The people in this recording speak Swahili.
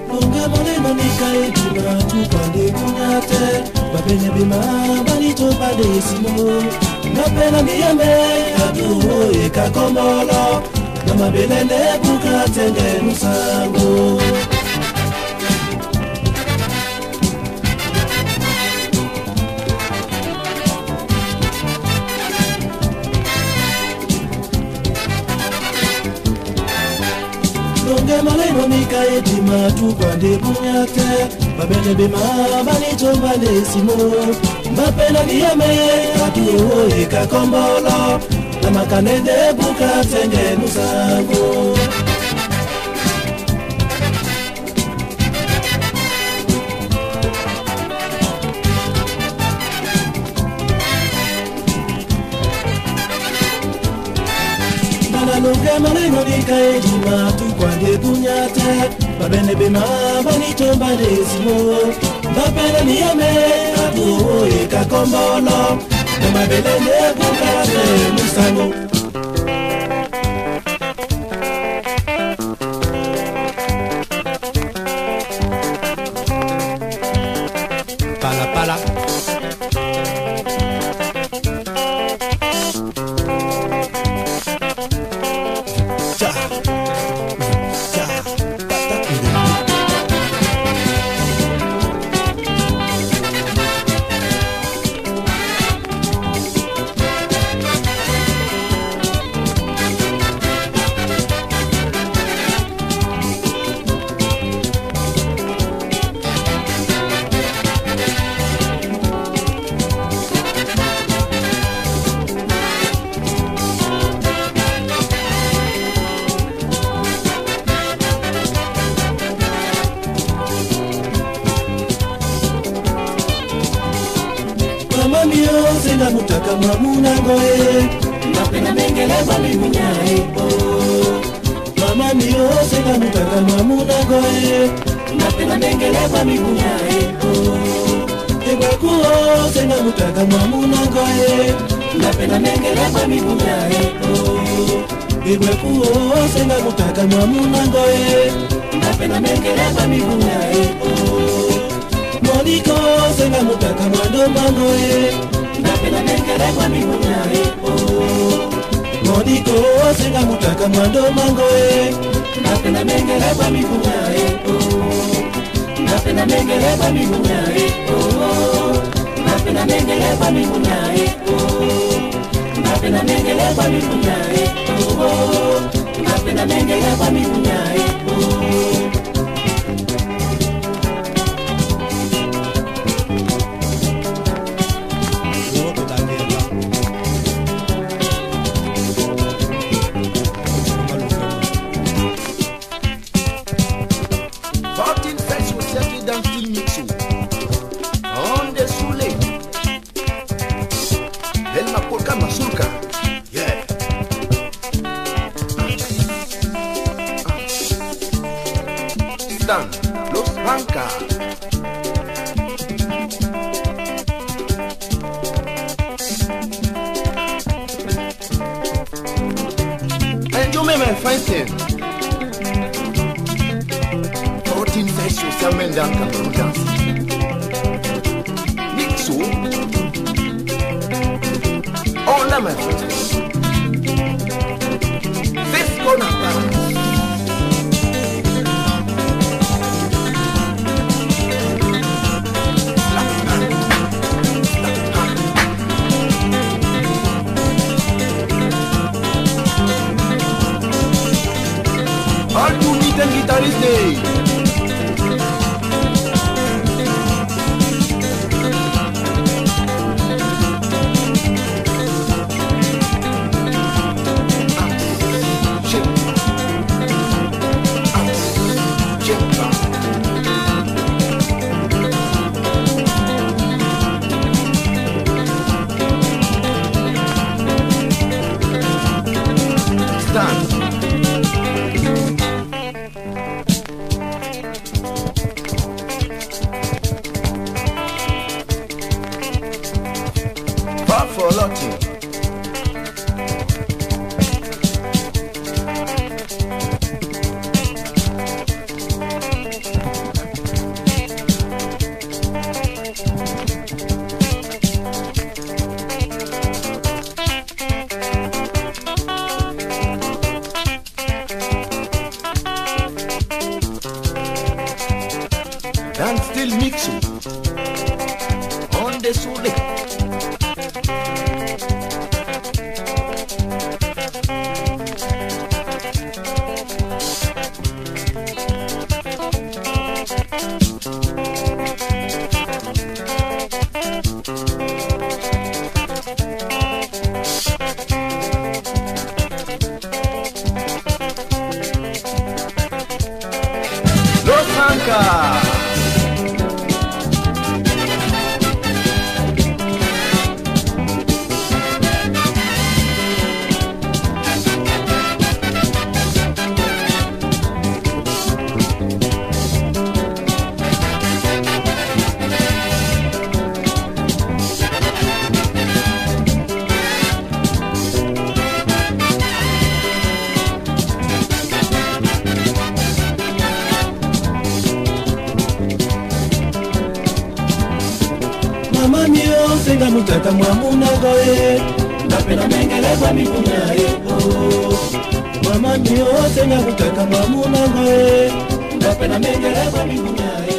Bunga mole monika edima tupande kunyate babene bima balito padesimo napena niyame aduho ekakomolo na mabelele bukatenge musango Bunga mole monika edima tupande kunyate babene bima balito padesimo napena niyame aduho ekakomolo na makanende bukatenge musango Nunge maneno nikaejima tukwande bunyate babene bema banito badesimo babene niyame aduho ekakombolo na mabelele bukate musango Pala pala Mio senda mutaka mamuna goe napenda mengele bali munyae Mama mio senda mutaka mamuna goe napenda mengele bali munyae Egwa kuo senda mutaka mamuna goe napenda mengele bali munyae Egwa kuo senda mutaka mamuna goe napenda mengele bali munyae Moniko senga mutaka mwando mangoe napenda mengele kwa mimunyae Moniko senga mutaka mwando mangoe napenda mengele kwa mimunyae napenda mengele kwa mimunyae napenda mengele kwa mimunyae napenda mengele kwa mimunyae napenda mengele kwa mimunyae Los Banca and you may fighting 14 sides social media Cameroon dance Mixo all my friends this gonna Guitarist Day. Africa. Mama mio senga mutaka mwamuna goe napenda mengele kwa mikunyae oh. Mama mio senga mutaka mwamuna goe napenda mengele kwa mikunyae